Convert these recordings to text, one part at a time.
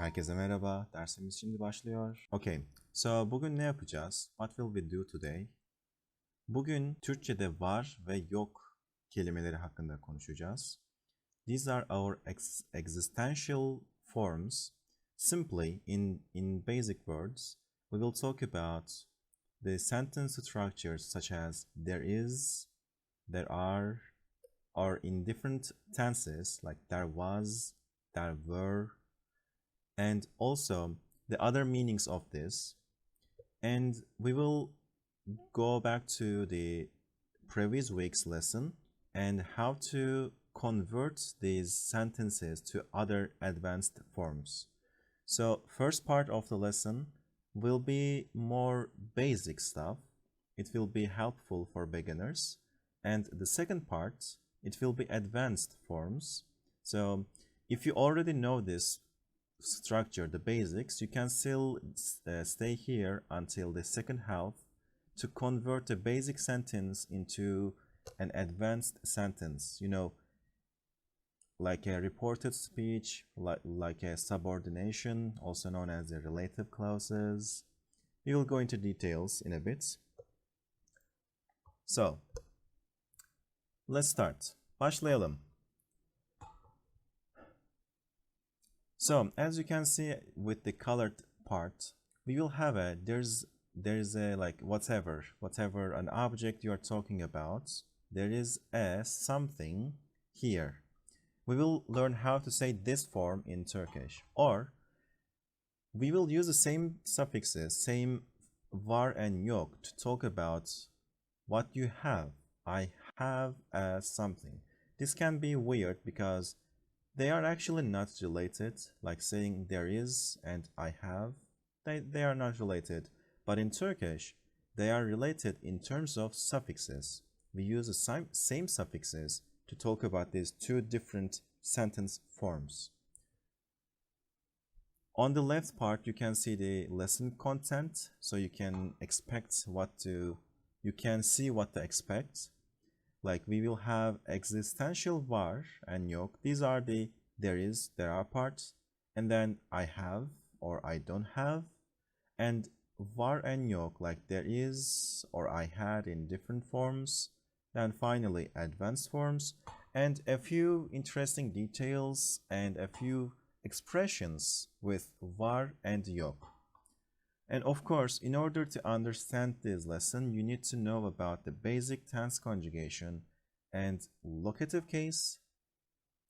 Herkese merhaba. Dersimiz şimdi başlıyor. Okay. So bugün ne yapacağız? What will we do today? Bugün Türkçe'de var ve yok kelimeleri hakkında konuşacağız. These are our existential forms. Simply, in basic words, we will talk about the sentence structures such as there is, there are, or in different tenses like there was, there were, and also the other meanings of this. And we will go back to the previous week's lesson and how to convert these sentences to other advanced forms. So first part of the lesson will be more basic stuff. It will be helpful for beginners. And the second part, it will be advanced forms. So if you already know this structure, the basics, you can still stay here until the second half to convert a basic sentence into an advanced sentence, you know, like a reported speech, like a subordination, also known as the relative clauses. We will go into details in a bit. So, let's start. Başlayalım. So, as you can see with the colored part, we will have there's a like whatever an object you are talking about, there is a something here. We will learn how to say this form in Turkish, or we will use the same suffixes, same var and yok to talk about what you have. I have something. This can be weird because they are actually not related, like saying there is and I have. They are not related. But in Turkish, they are related in terms of suffixes. We use the same suffixes to talk about these two different sentence forms. On the left part, you can see the lesson content, so you can see what to expect. Like we will have existential var and yok. These are the there is, there are parts, and then I have or I don't have, and var and yok, like there is or I had in different forms. Then finally advanced forms and a few interesting details and a few expressions with var and yok. And of course, in order to understand this lesson, you need to know about the basic tense conjugation and locative case.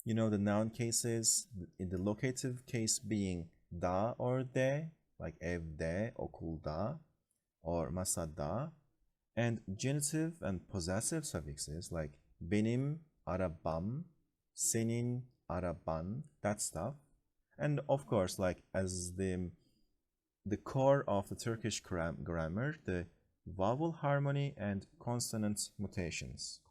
You know the noun cases, in the locative case being da or de, like evde, okulda, or masada, and genitive and possessive suffixes like benim, arabam, senin, araban, that stuff. And of course, like as the core of the Turkish grammar, the vowel harmony and consonant mutations.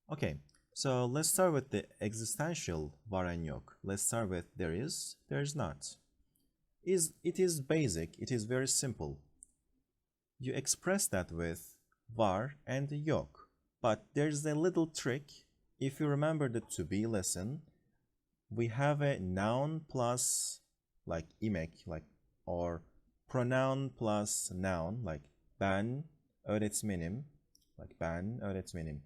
Okay, so let's start with the existential var and yok. Let's start with there is not. It is basic, it is very simple. You express that with var and yok. But there's a little trick. If you remember the to be lesson, we have a noun plus like imek, like, or pronoun plus noun, like ben öğretmenim, like ben öğretmenim.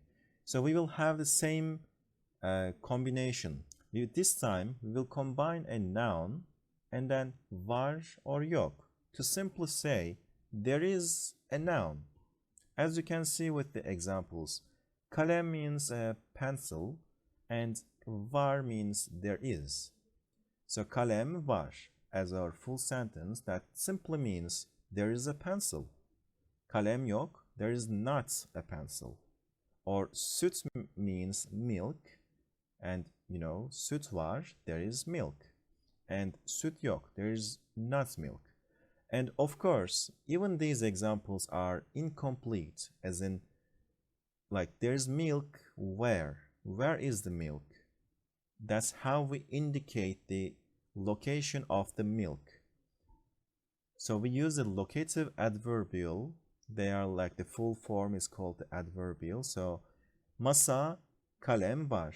So we will have the same combination. This time we will combine a noun and then var or yok to simply say there is a noun. As you can see with the examples, kalem means a pencil and var means there is. So kalem var as our full sentence, that simply means there is a pencil. Kalem yok, there is not a pencil. Or süt means milk, and you know, süt var, there is milk. And süt yok, there is not milk. And of course, even these examples are incomplete, as in, like, there's milk where? Where is the milk? That's how we indicate the location of the milk. So we use the locative adverbial. They are like the full form is called the adverbial. So masa kalem var.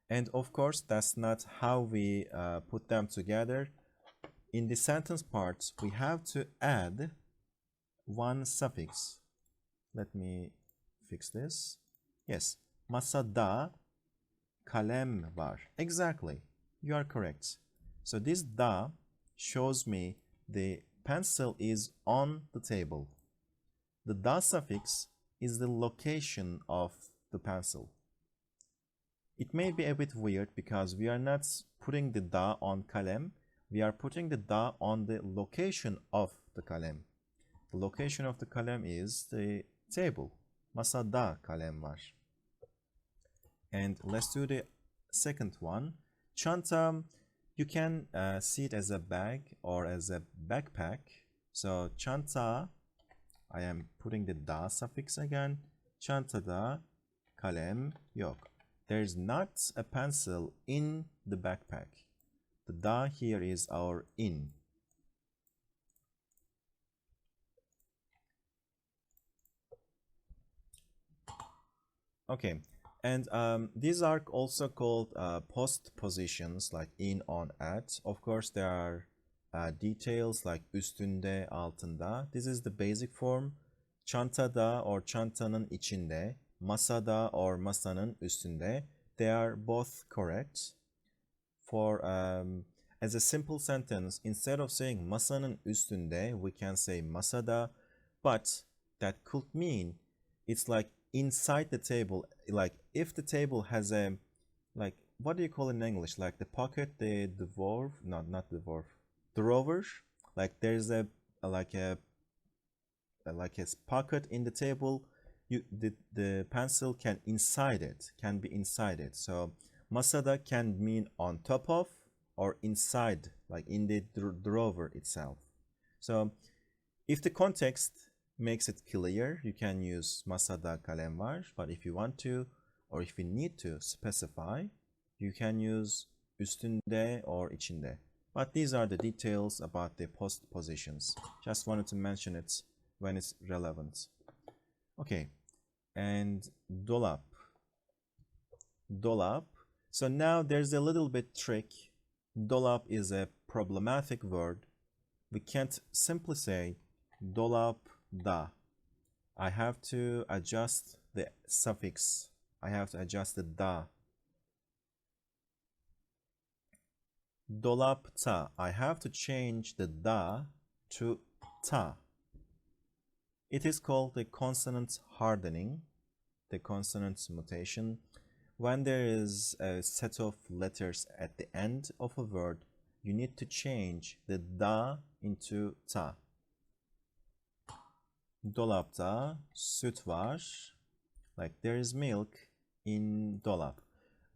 And of course, that's not how we put them together. In the sentence parts, we have to add one suffix. Let me fix this. Yes, masada kalem var. Exactly, you are correct. So this da shows me the pencil is on the table. The da suffix is the location of the pencil. It may be a bit weird because we are not putting the da on kalem, we are putting the da on the location of the kalem. The location of the kalem is the table. Masada kalem var. And let's do the second one. Çanta, you can see it as a bag or as a backpack. So çanta, I am putting the da suffix again. Çantada kalem yok. There's not a pencil in the backpack. The da here is our in. Okay, and these are also called postpositions, like in, on, at. Of course, there are details like üstünde, altında. This is the basic form. Çantada or çantanın içinde, masada or masanın üstünde. They are both correct. For as a simple sentence, instead of saying masanın üstünde, we can say masada, but that could mean it's like inside the table. Like if the table has a, like, what do you call in English, like the pocket, the dwarf, not the dwarf, drawer. Like there's a like a pocket in the table. The pencil can be inside it. So masada can mean on top of or inside, like in the drawer itself. So if the context makes it clear, you can use masada kalem var, but if you want to or if you need to specify, you can use üstünde or içinde. But these are the details about the postpositions. Just wanted to mention it when it's relevant. Okay, and dolap. Dolap. So now there's a little bit trick. Dolap is a problematic word. We can't simply say dolapda. I have to adjust the suffix. I have to adjust the da. Dolapta. I have to change the da to ta. It is called the consonant hardening, the consonant mutation. When there is a set of letters at the end of a word, you need to change the da into ta. Dolapta süt var. Like there is milk in dolap.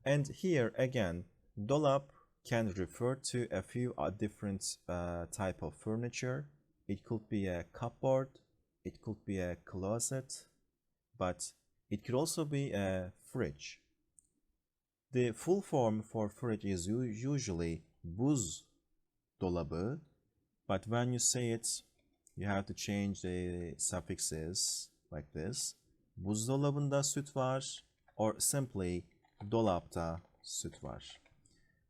And here again, dolap can refer to a few different type of furniture. It could be a cupboard, it could be a closet, but it could also be a fridge. The full form for fridge is usually buz dolabı, but when you say it, you have to change the suffixes like this. Buzdolabında süt var, or simply dolapta süt var.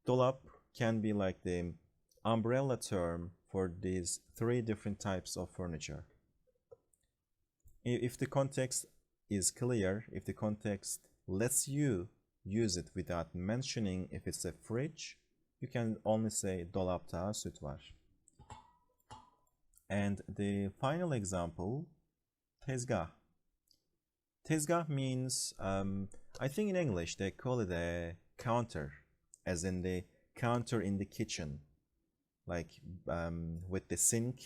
Dolap can be like the umbrella term for these three different types of furniture. If the context is clear, if the context lets you use it without mentioning if it's a fridge, you can only say dolapta süt var. And the final example, tezgah. Tezgah means, I think in English they call it a counter, as in the counter in the kitchen, like with the sink,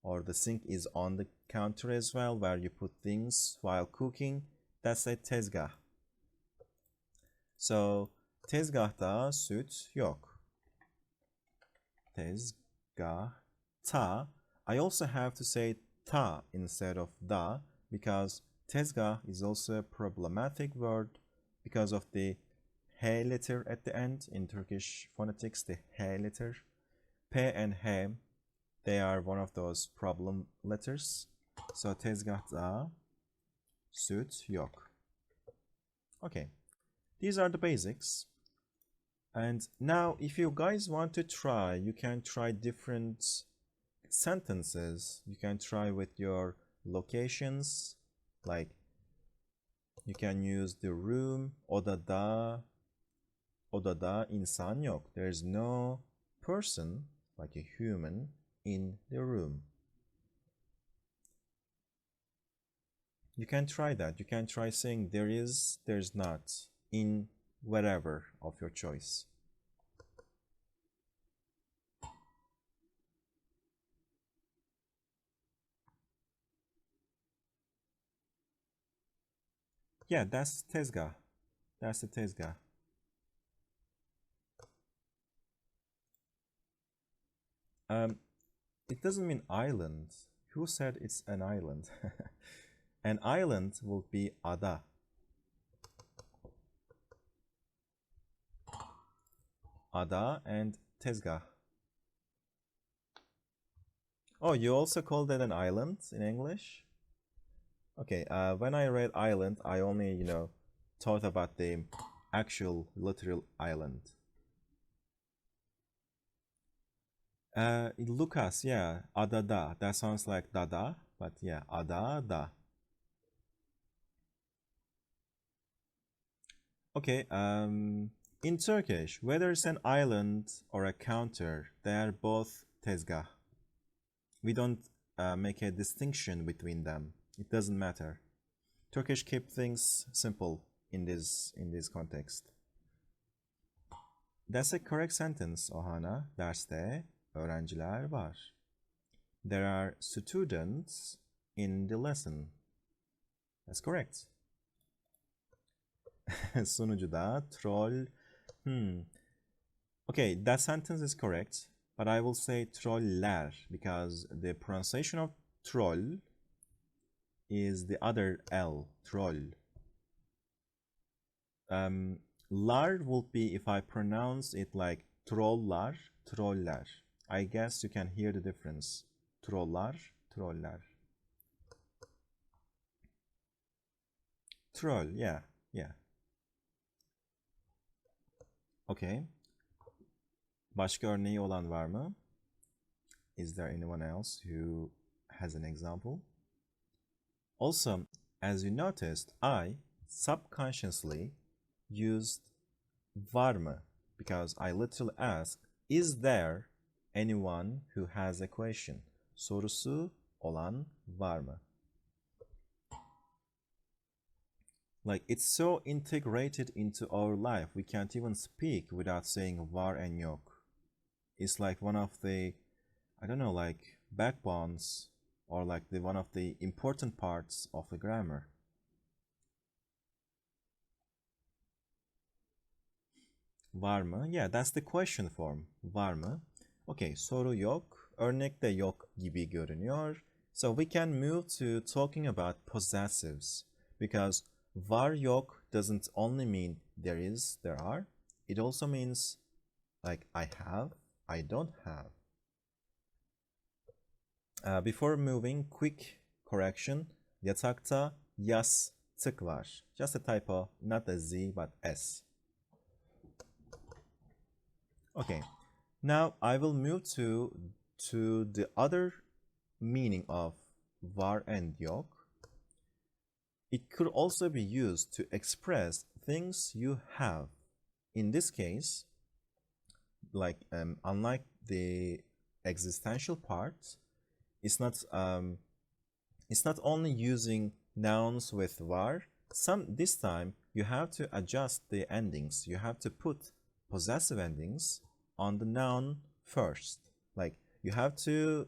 or the sink is on the counter as well, where you put things while cooking. That's a tezgah. So tezgahta süt yok. Tezgahta. I also have to say ta instead of da, because tezgah is also a problematic word because of the h letter at the end. In Turkish phonetics, the h letter, p and h, they are one of those problem letters. So tezgahta süt yok. Okay, these are the basics. And now, if you guys want to try, you can try different sentences. You can try with your locations, like you can use the room. Odada insan yok. There's no person, like a human, in the room. You can try that. You can try saying there is, there's not, in wherever of your choice. Yeah, that's tezgah. That's the tezgah. It doesn't mean island. Who said it's an island? An island will be ada. Ada and tezgah. Oh, you also call that an island in English? Okay, when I read island, I only, thought about the actual literal island. Lucas, yeah, adada. That sounds like dada, but yeah, adada. Okay, in Turkish, whether it's an island or a counter, they are both tezgah. We don't make a distinction between them. It doesn't matter. Turkish keep things simple in this context. That's a correct sentence, Ohana. Derste öğrenciler var. There are students in the lesson. That's correct. Sunucuda troll. Okay, that sentence is correct, but I will say troller because the pronunciation of troll is the other L, troll. Lar will be if I pronounce it like trollar, troller. I guess you can hear the difference. Trollar, troller. Troll, yeah. Okay. Başka örneği olan var mı? Is there anyone else who has an example? Also, as you noticed, I subconsciously used var mı because I literally asked, is there anyone who has a question? Sorusu olan var mı? Like, it's so integrated into our life, we can't even speak without saying var and yok. It's like one of the, I don't know, like backbones or like one of the important parts of the grammar. Var mı? Yeah, that's the question form. Var mı? Okay, soru yok. Örnek de yok gibi görünüyor. So we can move to talking about possessives because var yok doesn't only mean there is, there are. It also means like I have, I don't have. Before moving, quick correction. Yatakta yastık var. Just a typo, not a Z but S. Okay, now I will move to the other meaning of var and yok. It could also be used to express things you have. In this case, like unlike the existential part, it's not only using nouns with var. This time you have to adjust the endings. You have to put possessive endings on the noun first. Like you have to,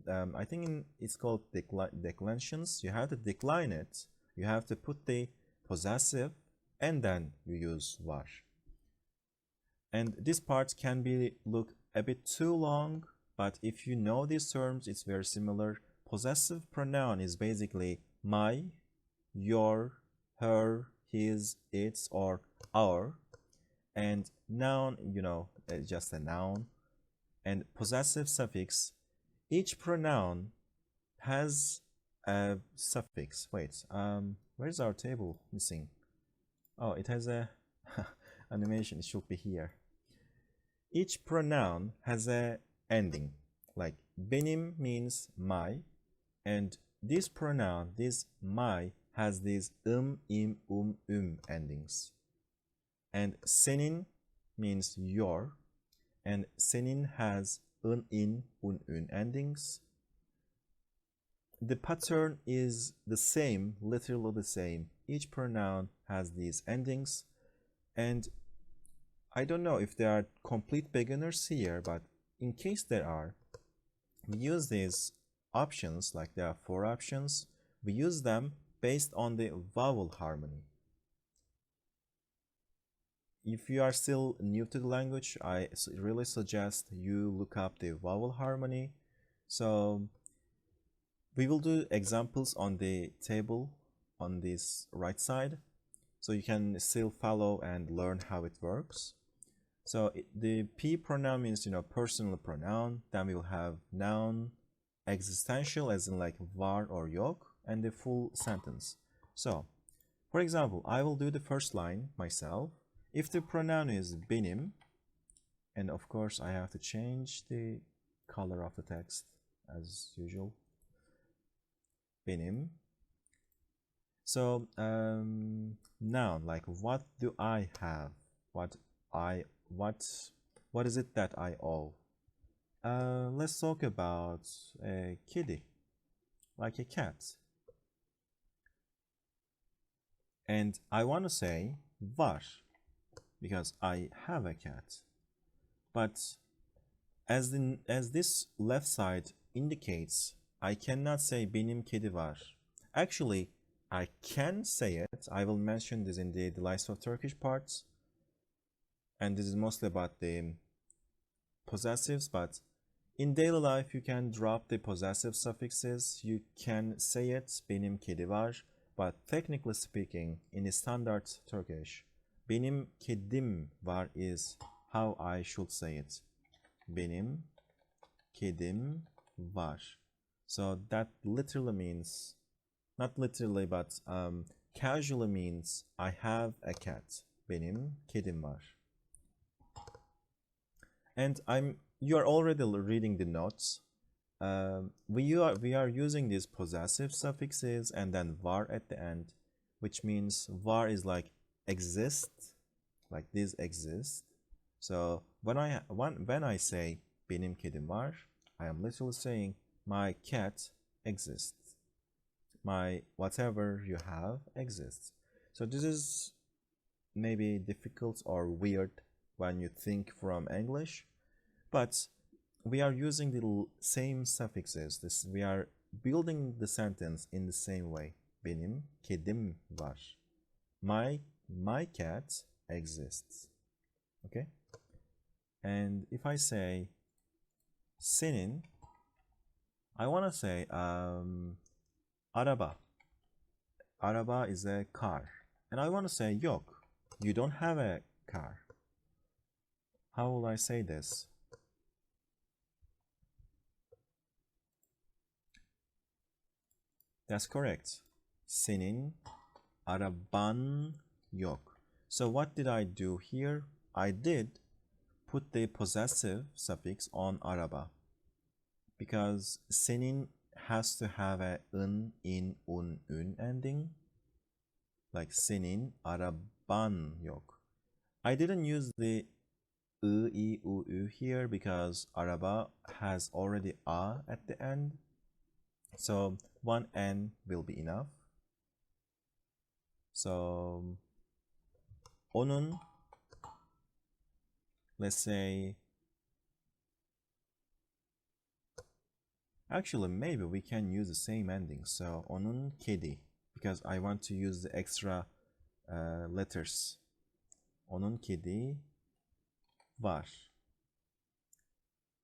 I think it's called declensions. You have to decline it. You have to put the possessive and then you use var. And this part can look a bit too long, but if you know these terms, it's very similar. Possessive pronoun is basically my, your, her, his, its, or our. And noun, just a noun. And possessive suffix, each pronoun has a suffix. Wait, where's our table missing? Oh, it has a animation, it should be here. Each pronoun has a ending. Like benim means my, and this pronoun, this my, has these im, endings. And senin means your, and senin has in, un endings. The pattern is the same, literally the same. Each pronoun has these endings, and I don't know if there are complete beginners here, but in case there are, we use these options, like there are 4 options. We use them based on the vowel harmony. If you are still new to the language, I really suggest you look up the vowel harmony. So we will do examples on the table on this right side, so you can still follow and learn how it works. So the P pronoun means, personal pronoun. Then we will have noun, existential as in like var or yok, and the full sentence. So, for example, I will do the first line myself. If the pronoun is benim, and of course I have to change the color of the text as usual. Benim. So noun, like what do I have? What is it that I owe? Let's talk about a kitty, like a cat. And I want to say var, because I have a cat. But as this left side indicates, I cannot say benim kedi var. Actually, I can say it. I will mention this in the Lives of Turkish parts. And this is mostly about the possessives, but in daily life you can drop the possessive suffixes. You can say it benim kedi var, but technically speaking, in standard Turkish, benim kedim var is how I should say it. Benim kedim var. So that literally means, not literally, but casually means I have a cat. Benim kedim var. And you are already reading the notes. We are using these possessive suffixes and then var at the end, which means var is like exist, like this exists. So when I say benim kedim var, I am literally saying my cat exists. My whatever you have exists. So this is maybe difficult or weird when you think from English, but we are using the same suffixes. We are building the sentence in the same way. Benim kedim var. My cat exists. Okay? And if I say senin, I want to say araba. Araba is a car. And I want to say yok. You don't have a car. How will I say this? That's correct. Senin araban yok. So what did I do here? I did put the possessive suffix on araba, because senin has to have a in, un ending, like senin araban yok. I didn't use the I, u here because araba has already a at the end, so one n will be enough. So onun, let's say, actually maybe we can use the same ending. So onun kedi, because I want to use the extra letters. Onun kedi var.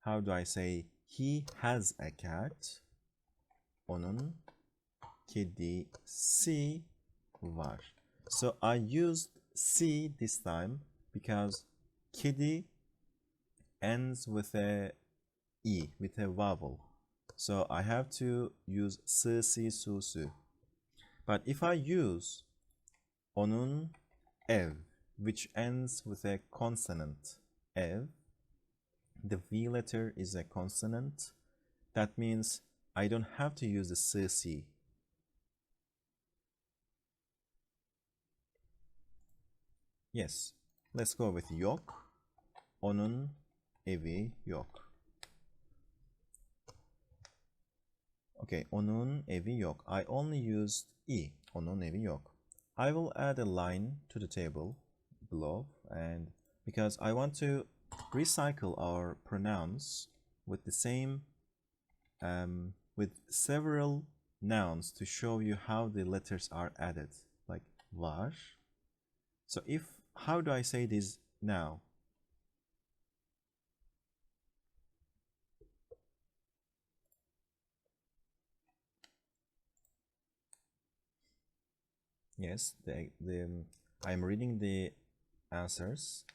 How do I say he has a cat? Onun kedisi var. So I used C this time because kedi ends with a E, with a vowel. So I have to use s, si, su. But if I use onun ev, which ends with a consonant ev. The V letter is a consonant. That means I don't have to use the CC. Yes, let's go with yok. Onun evi yok. Okay, onun evi yok. I only used E. Onun evi yok. I will add a line to the table below, and because I want to recycle our pronouns with the same with several nouns to show you how the letters are added, like var. So how do I say this now? Yes, I'm reading the answers.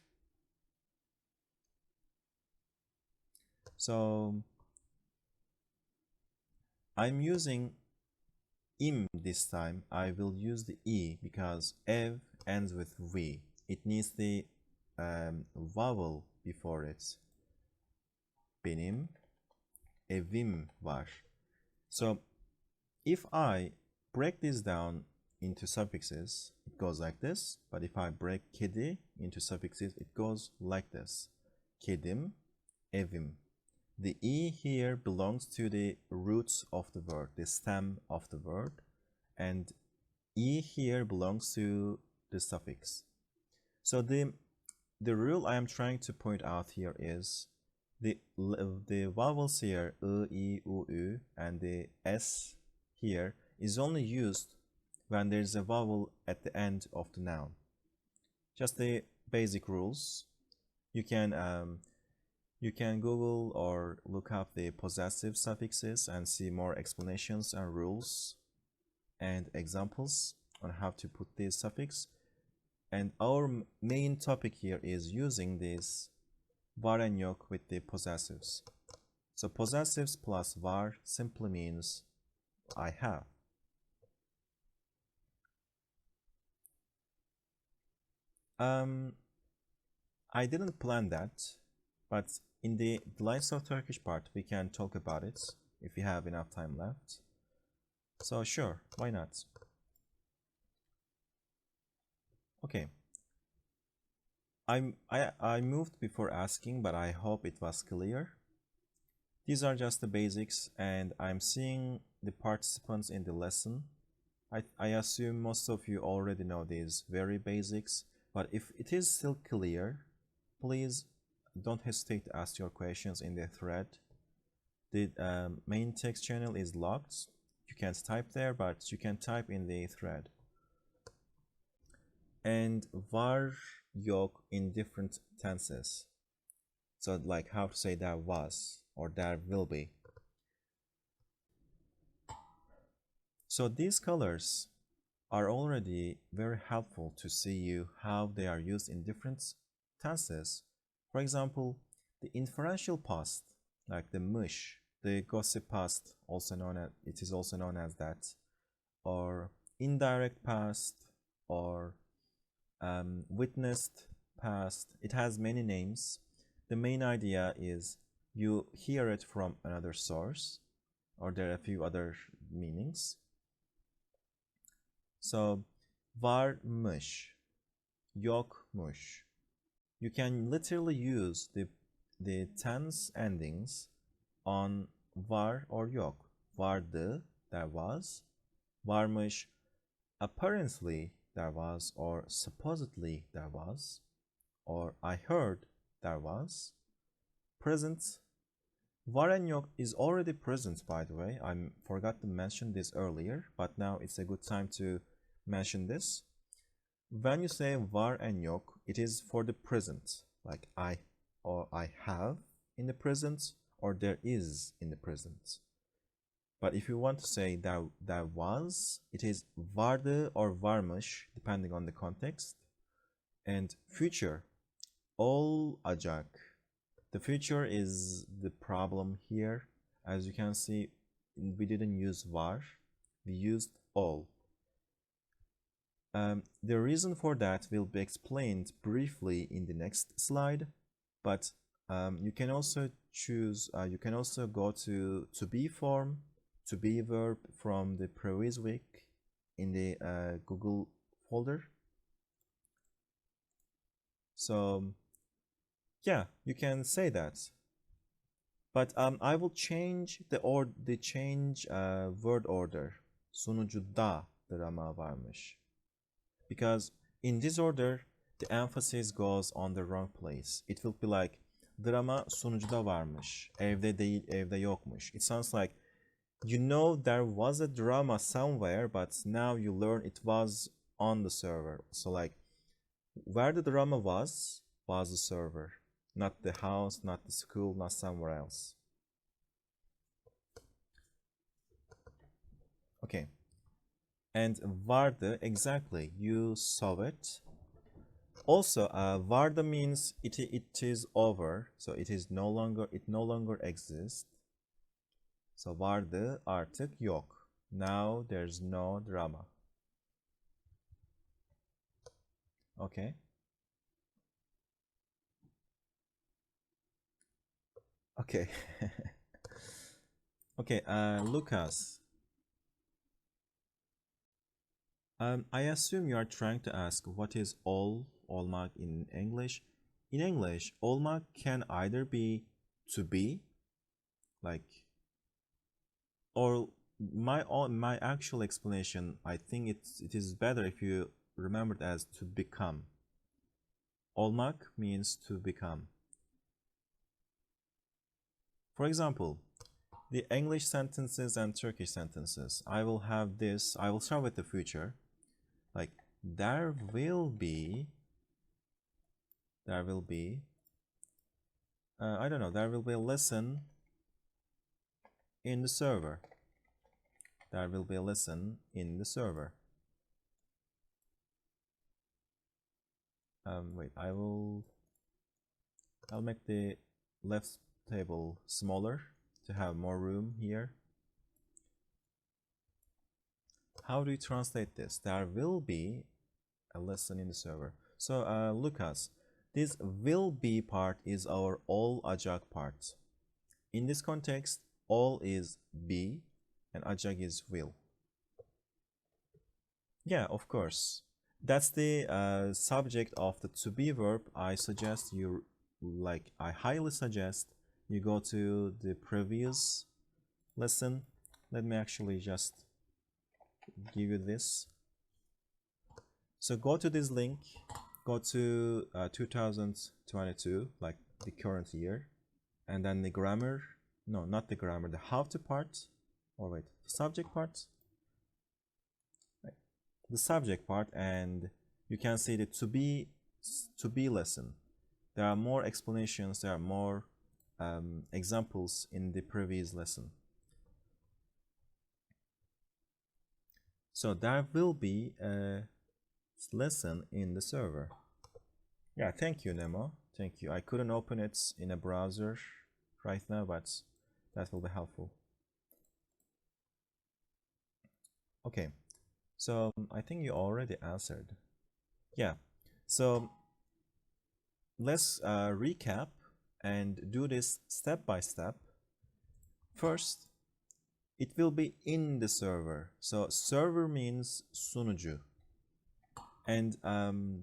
So I'm using im this time. I will use the E because ev ends with V. It needs the vowel before it. Benim evim var. So if I break this down into suffixes, it goes like this. But if I break kedi into suffixes, it goes like this. Kedim, evim. The E here belongs to the roots of the word, the stem of the word, and E here belongs to the suffix. So the rule I am trying to point out here is the vowels here, I, U, U, and the S here is only used when there is a vowel at the end of the noun. Just the basic rules. You can Google or look up the possessive suffixes and see more explanations and rules and examples on how to put this suffix. And our main topic here is using this var and yok with the possessives. So possessives plus var simply means I have. I didn't plan that, but in the Lines of Turkish part, we can talk about it if we have enough time left. So sure, why not? Okay. I moved before asking, but I hope it was clear. These are just the basics, and I'm seeing the participants in the lesson. I assume most of you already know these very basics, but if it is still clear, please don't hesitate to ask your questions in the thread. The main text channel is locked. You can't type there, but you can type in the thread. And var yok in different tenses. So like how to say there was or there will be. So these colors are already very helpful to see you how they are used in different tenses. For example, the inferential past, like the mush, the gossip past, it is also known as that, or indirect past, or witnessed past. It has many names. The main idea is you hear it from another source, or there are a few other meanings. So varmış, yokmuş. You can literally use the tense endings on var or yok. Vardı, there was. Varmış, apparently there was, or supposedly there was, or I heard there was. Present. Var and yok is already present, by the way. I forgot to mention this earlier, but now it's a good time to mention this. When you say var and yok, it is for the present, like I have in the present, or there is in the present. But if you want to say there was, it is vardı or varmış, depending on the context. And future, olacak. The future is the problem here. As you can see, we didn't use var, we used ol. The reason for that will be explained briefly in the next slide, but you can also choose, you can also go to be form, to be verb from the previous week in the Google folder. So yeah, you can say that. But I will change the word order. Sunucuda drama varmış. Because in this order, the emphasis goes on the wrong place. It will be like drama sunucuda varmış. Evde değil, evde yokmuş. It sounds like you know there was a drama somewhere, but now you learn it was on the server. So like where the drama was the server, not the house, not the school, not somewhere else. Okay. And vardı, exactly, you saw it. Also, vardı means it is over, so it no longer exists. So vardı artık yok. Now there's no drama. Okay. Okay. Okay, Lucas. I assume you are trying to ask what is olmak in English. In English, olmak can either be to be, like, or my actual explanation, I think it is better if you remember it as to become. Olmak means to become. For example, the English sentences and Turkish sentences. I will start with the future. Like, there will be, I don't know, there will be a lesson in the server. There will be a lesson in the server. Wait, I'll make the left table smaller to have more room here. How do you translate this? There will be a lesson in the server. So Lucas, this will be part is our all acak part. In this context, all is be and acak is will. Yeah, of course. That's the subject of the to be verb. I suggest you, like, I highly suggest you go to the previous lesson. Let me actually just give you this. So go to this link, go to 2022, like the current year, and then the grammar, no, not the grammar, the how to part, or wait, the subject part, the subject part, and you can see the to be lesson. There are more explanations, there are more examples in the previous lesson. So there will be a lesson in the server. Yeah, thank you, Nemo. Thank you. I couldn't open it in a browser right now, but that will be helpful. Okay, so I think you already answered. Yeah, so let's recap and do this step by step. First, it will be in the server. So server means sunucu. And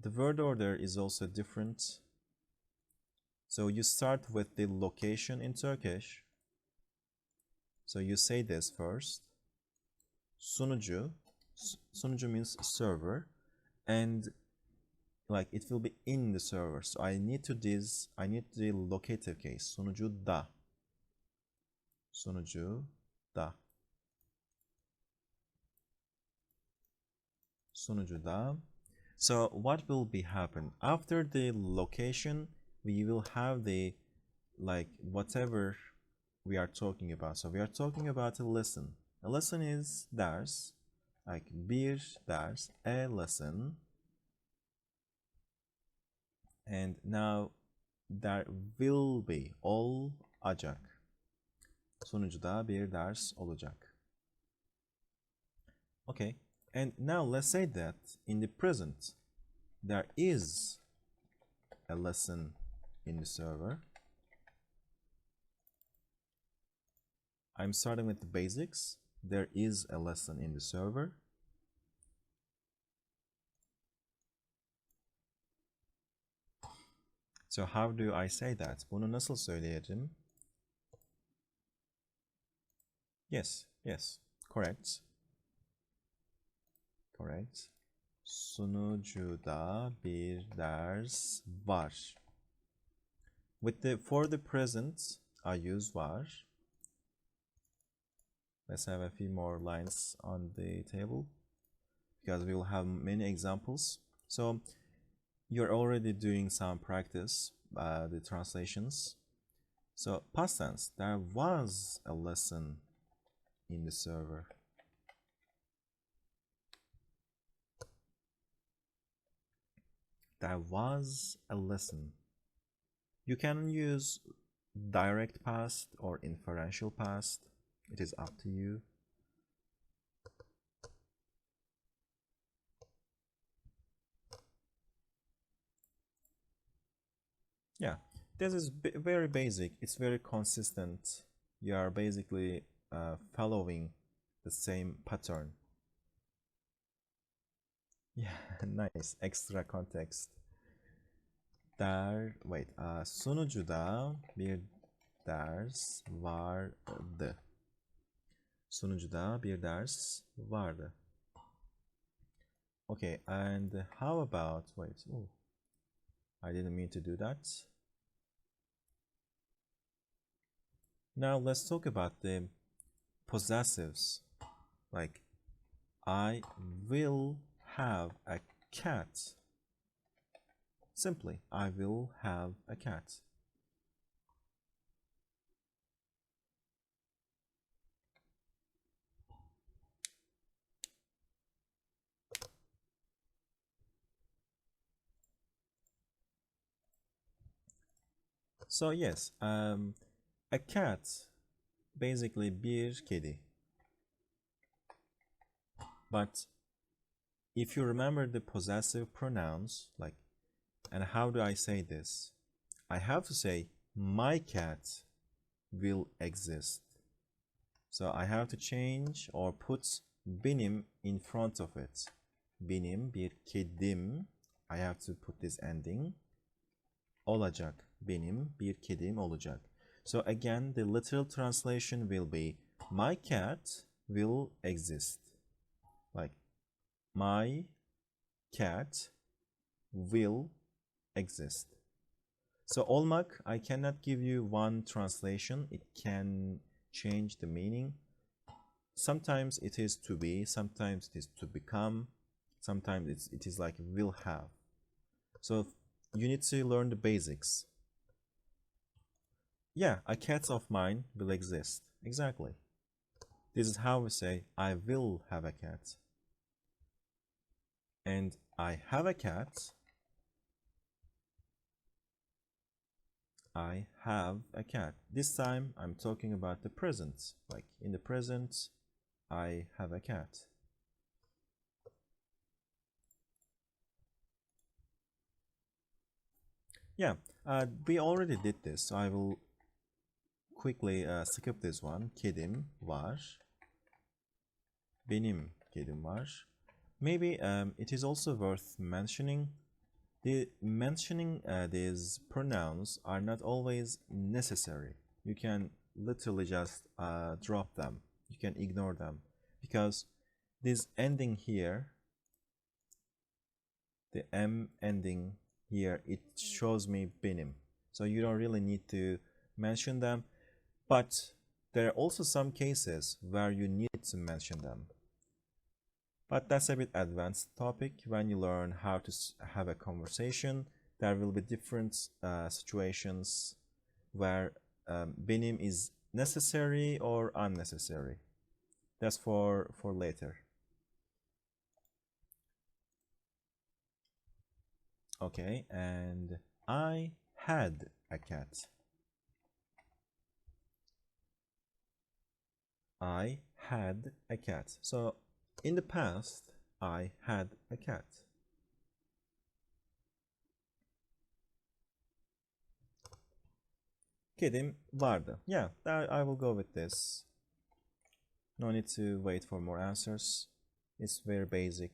the word order is also different. So you start with the location in Turkish. So you say this first. Sunucu. Sunucu means server. And like it will be in the server. So I need the locative case. Sunucu da. Sunucu da. Sunucu da. So what will be happen after the location? We will have the, like, whatever we are talking about. So we are talking about a lesson. A lesson is ders, like bir ders, a lesson. And now there will be olacak. Sonucuda bir ders olacak. Okay. And now let's say that in the present, there is a lesson in the server. I'm starting with the basics. There is a lesson in the server. So how do I say that? Bunu nasıl söyleyelim? Yes, yes, correct. Correct. Sunucuda bir ders var. For the present, I use var. Let's have a few more lines on the table because we will have many examples. So you're already doing some practice, the translations. So past tense, there was a lesson in the server. There was a lesson. You can use direct past or inferential past. It is up to you. Yeah, this is very basic. It's very consistent. You are basically following the same pattern. Yeah, nice. Extra context. Sunucuda bir ders vardı. Sunucuda bir ders vardı. Okay, and how about, I didn't mean to do that. Now let's talk about the possessives. Like, I will have a cat. Simply, I will have a cat. So yes, a cat, basically bir kedi. But if you remember the possessive pronouns, like, and how do I say this? I have to say my cat will exist. So I have to change or put benim in front of it. Benim bir kedim. I have to put this ending. Olacak. Benim bir kedim olacak. So again, the literal translation will be my cat will exist. Like, my cat will exist. So olmak, I cannot give you one translation. It can change the meaning. Sometimes it is to be, sometimes it is to become, sometimes it is like will have. So you need to learn the basics. Yeah, a cat of mine will exist. Exactly. This is how we say I will have a cat. And I have a cat. I have a cat. This time I'm talking about the present. Like, in the present, I have a cat. Yeah, we already did this, so I will quickly skip this one. Kedim var. Benim kedim var. Maybe it is also worth mentioning. These pronouns are not always necessary. You can literally just drop them. You can ignore them because this ending here, the M ending here, it shows me benim. So you don't really need to mention them. But there are also some cases where you need to mention them. But that's a bit advanced topic. When you learn how to have a conversation, there will be different situations where benim is necessary or unnecessary. That's for later. Okay, and I had a cat. I had a cat. So in the past, I had a cat. Kedim vardı. Yeah, I will go with this. No need to wait for more answers. It's very basic.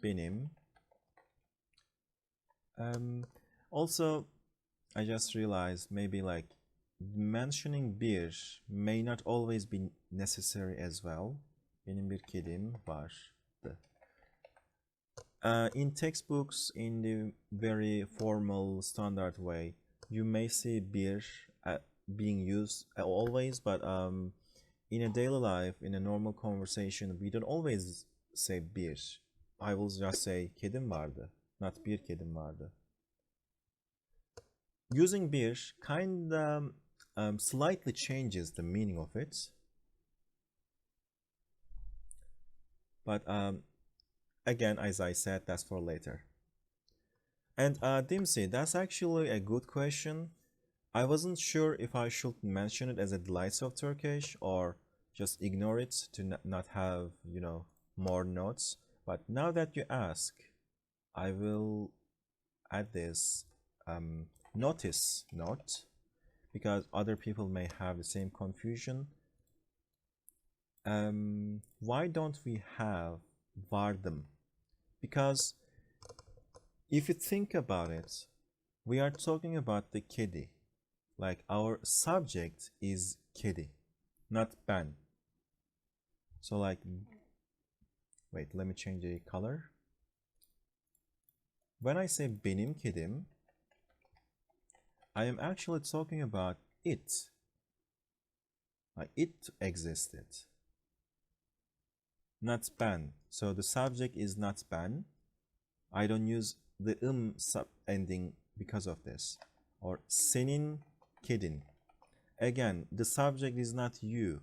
Benim. Also, I just realized maybe like mentioning bir may not always be necessary as well. Benim bir kedim vardı. In textbooks, in the very formal standard way, you may see bir being used always, but in a daily life, in a normal conversation, we don't always say bir. I will just say kedim vardı, not bir kedim vardı. Using bir kinda slightly changes the meaning of it, but again, as I said, that's for later. And Dimsi, that's actually a good question. I wasn't sure if I should mention it as a delight of Turkish or just ignore it to not have, you know, more notes. But now that you ask, I will add this notice note because other people may have the same confusion. Why don't we have vardım? Because if you think about it, we are talking about the kedi. Like our subject is kedi, not ben. So like, wait, let me change the color. When I say benim kedim, I am actually talking about it. Like it existed, not ben. So the subject is not ben. I don't use the sub ending because of this. Or senin kedin. Again, the subject is not you.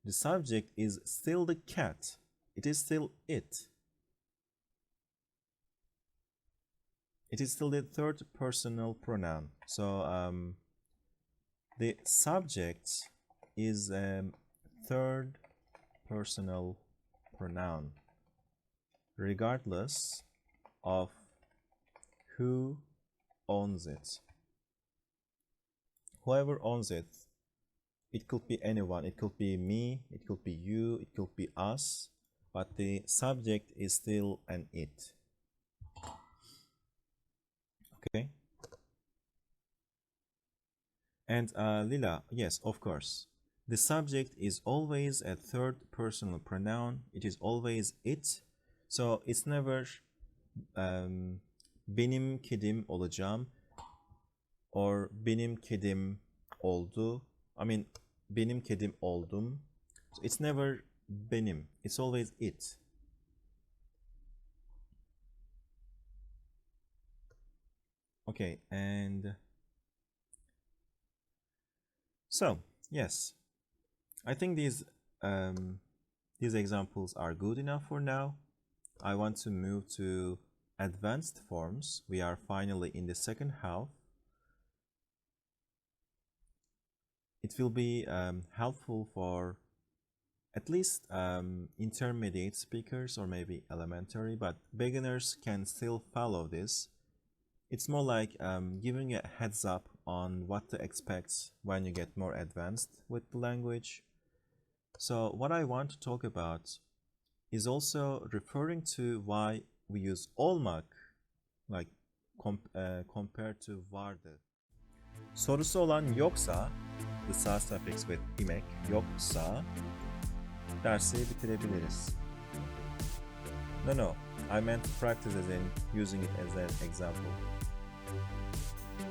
The subject is still the cat. It is still it. It is still the third personal pronoun. So the subject is a third personal pronoun, regardless of who owns it. Whoever owns it, it could be anyone. It could be me, it could be you, it could be us, but the subject is still an it. Okay? And Lila, yes, of course. The subject is always a third personal pronoun. It is always it. So it's never benim kedim olacağım or benim kedim oldu. I mean, benim kedim oldum. So it's never benim. It's always it. Okay, and so yes, I think these examples are good enough for now. I want to move to advanced forms. We are finally in the second half. It will be helpful for at least intermediate speakers or maybe elementary, but beginners can still follow this. It's more like giving a heads up on what to expect when you get more advanced with the language. So what I want to talk about is also referring to why we use olmak, like compared to vardı. Sorusu olan yoksa, the sa suffix with imek, yoksa dersi bitirebiliriz. No, I meant practice as in using it as an example.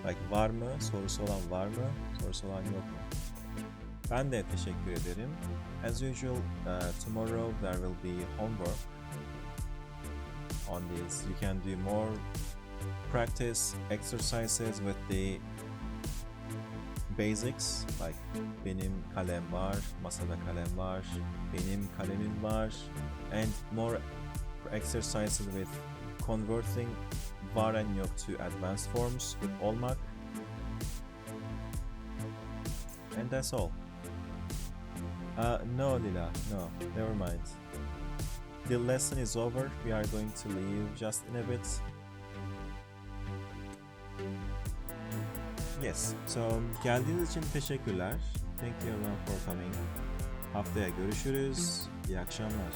Like var mı? Sorusu olan var mı? Sorusu olan yok mu? Ben de teşekkür ederim. As usual, tomorrow there will be homework on this. You can do more practice exercises with the basics like benim kalem var, masada kalem var, benim kalemim var, and more exercises with converting var and yok to advanced forms with olmak. And that's all. No, Lila, no, never mind. The lesson is over. We are going to leave just in a bit. Yes, so geldiğiniz için teşekkürler. Thank you everyone for coming. Haftaya görüşürüz. İyi akşamlar.